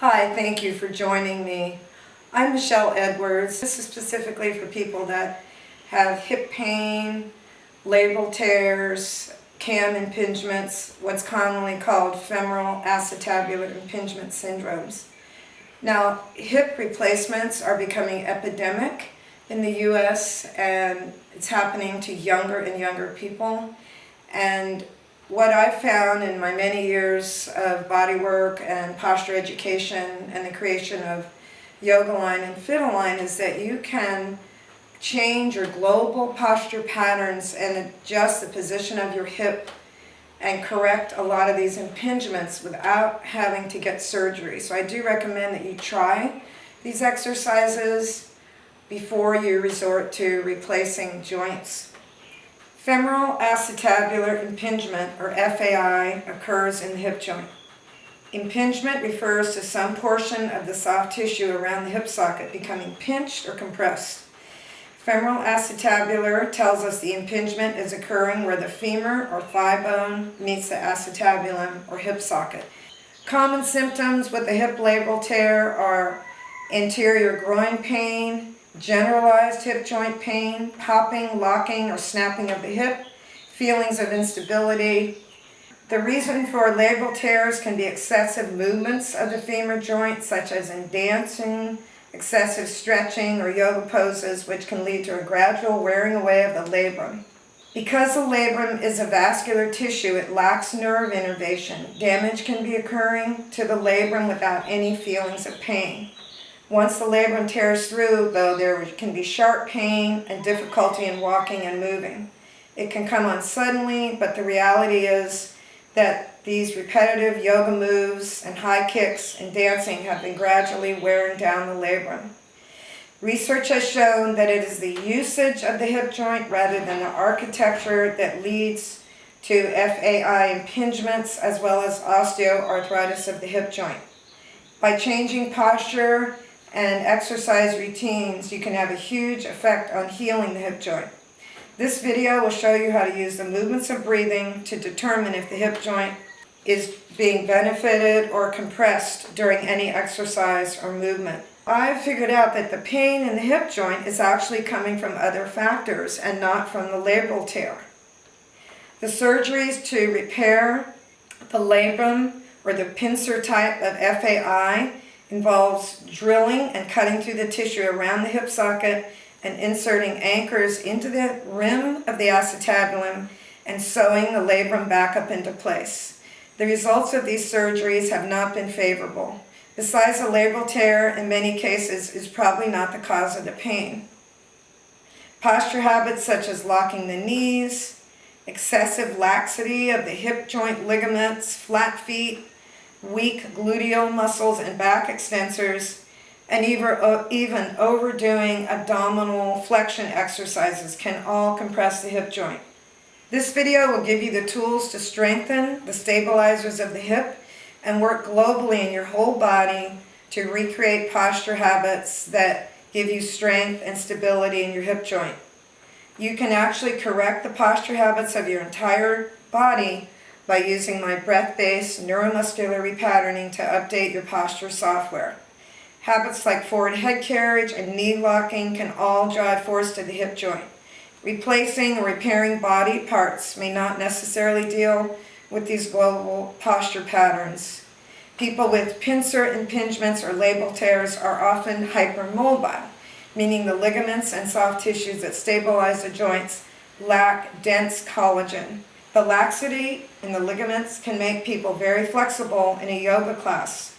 Hi, thank you for joining me. I'm Michelle Edwards. This is specifically for people that have hip pain, labral tears, cam impingements, what's commonly called femoral acetabular impingement syndromes. Now, hip replacements are becoming epidemic in the US, and it's happening to younger and younger people. And what I've found in my many years of bodywork and posture education and the creation of Yogaline and Fitaline is that you can change your global posture patterns and adjust the position of your hip and correct a lot of these impingements without having to get surgery. So I do recommend that you try these exercises before you resort to replacing joints. Femoral acetabular impingement, or FAI, occurs in the hip joint. Impingement refers to some portion of the soft tissue around the hip socket becoming pinched or compressed. Femoral acetabular tells us the impingement is occurring where the femur or thigh bone meets the acetabulum or hip socket. Common symptoms with the hip labral tear are anterior groin pain, generalized hip joint pain, popping, locking, or snapping of the hip, feelings of instability. The reason for labral tears can be excessive movements of the femur joint, such as in dancing, excessive stretching, or yoga poses, which can lead to a gradual wearing away of the labrum. Because the labrum is a vascular tissue, it lacks nerve innervation. Damage can be occurring to the labrum without any feelings of pain. Once the labrum tears through, though, there can be sharp pain and difficulty in walking and moving. It can come on suddenly, but the reality is that these repetitive yoga moves and high kicks and dancing have been gradually wearing down the labrum. Research has shown that it is the usage of the hip joint rather than the architecture that leads to FAI impingements as well as osteoarthritis of the hip joint. By changing posture and exercise routines, you can have a huge effect on healing the hip joint. This video will show you how to use the movements of breathing to determine if the hip joint is being benefited or compressed during any exercise or movement. I've figured out that the pain in the hip joint is actually coming from other factors and not from the labral tear. The surgeries to repair the labrum or the pincer type of FAI involves drilling and cutting through the tissue around the hip socket and inserting anchors into the rim of the acetabulum and sewing the labrum back up into place. The results of these surgeries have not been favorable. Besides, the labral tear in many cases is probably not the cause of the pain. Posture habits such as locking the knees, excessive laxity of the hip joint ligaments, flat feet, weak gluteal muscles and back extensors, and even overdoing abdominal flexion exercises can all compress the hip joint. This video will give you the tools to strengthen the stabilizers of the hip and work globally in your whole body to recreate posture habits that give you strength and stability in your hip joint. You can actually correct the posture habits of your entire body by using my breath-based neuromuscular repatterning to update your posture software. Habits like forward head carriage and knee locking can all drive force to the hip joint. Replacing or repairing body parts may not necessarily deal with these global posture patterns. People with pincer impingements or labral tears are often hypermobile, meaning the ligaments and soft tissues that stabilize the joints lack dense collagen. The laxity in the ligaments can make people very flexible in a yoga class,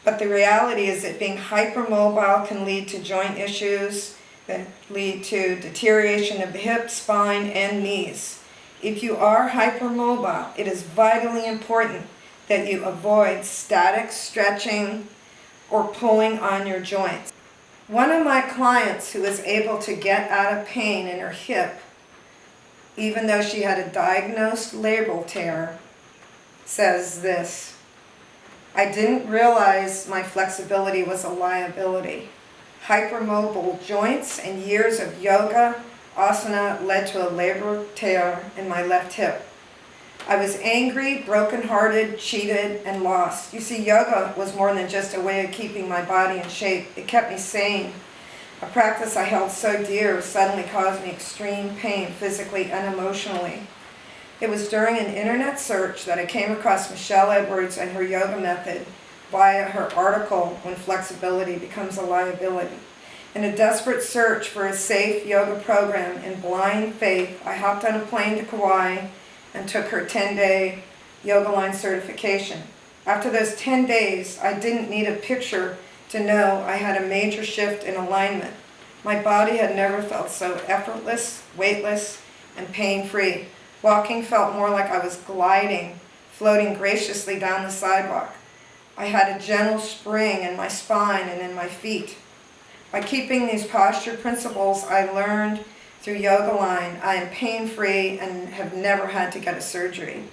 but the reality is that being hypermobile can lead to joint issues that lead to deterioration of the hips, spine, and knees. If you are hypermobile, it is vitally important that you avoid static stretching or pulling on your joints. One of my clients who was able to get out of pain in her hip, even though she had a diagnosed labral tear, says this: "I didn't realize my flexibility was a liability. Hypermobile joints and years of yoga, asana led to a labral tear in my left hip. I was angry, brokenhearted, cheated, and lost. You see, yoga was more than just a way of keeping my body in shape. It kept me sane. A practice I held so dear suddenly caused me extreme pain physically and emotionally. It was during an internet search that I came across Michelle Edwards and her yoga method via her article, When Flexibility Becomes a Liability. In a desperate search for a safe yoga program in blind faith, I hopped on a plane to Kauai and took her 10-day Yoga Line certification. After those 10 days, I didn't need a picture to know I had a major shift in alignment. My body had never felt so effortless, weightless, and pain-free. Walking felt more like I was gliding, floating graciously down the sidewalk. I had a gentle spring in my spine and in my feet. By keeping these posture principles I learned through Yoga Line, I am pain-free and have never had to get a surgery.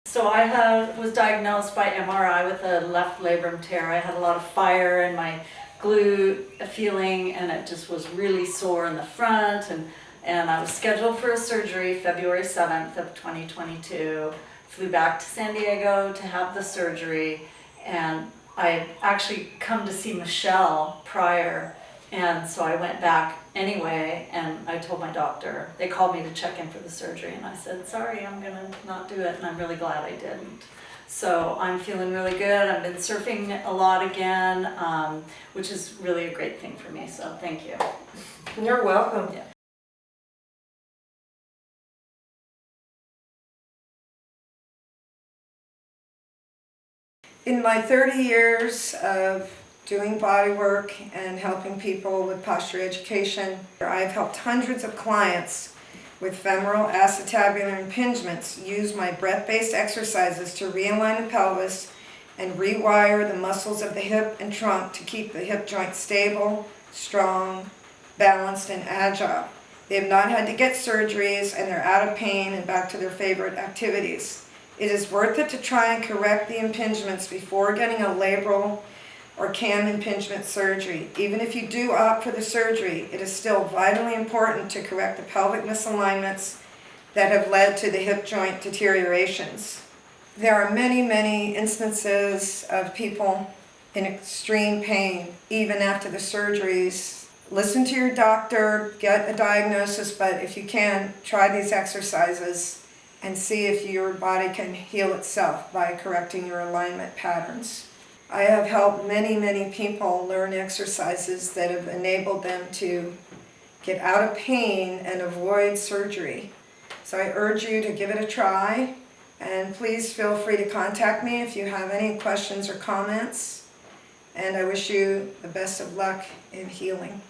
So I was diagnosed by MRI with a left labrum tear. I had a lot of fire in my glute feeling, and it just was really sore in the front, and I was scheduled for a surgery February 7th of 2022. Flew back to San Diego to have the surgery, and I had actually come to see Michelle prior, and so I went back anyway, and I told my doctor. They called me to check in for the surgery, and I said, sorry, I'm gonna not do it, and I'm really glad I didn't. So I'm feeling really good. I've been surfing a lot again, which is really a great thing for me, so thank you. You're welcome. Yeah. In my 30 years of doing body work and helping people with posture education, I've helped hundreds of clients with femoral acetabular impingements use my breath-based exercises to realign the pelvis and rewire the muscles of the hip and trunk to keep the hip joint stable, strong, balanced, and agile. They have not had to get surgeries, and they're out of pain and back to their favorite activities. It is worth it to try and correct the impingements before getting a labral or CAM impingement surgery. Even if you do opt for the surgery, it is still vitally important to correct the pelvic misalignments that have led to the hip joint deteriorations. There are many, many instances of people in extreme pain, even after the surgeries. Listen to your doctor, get a diagnosis, but if you can, try these exercises and see if your body can heal itself by correcting your alignment patterns. I have helped many, many people learn exercises that have enabled them to get out of pain and avoid surgery. So I urge you to give it a try, and please feel free to contact me if you have any questions or comments, and I wish you the best of luck in healing.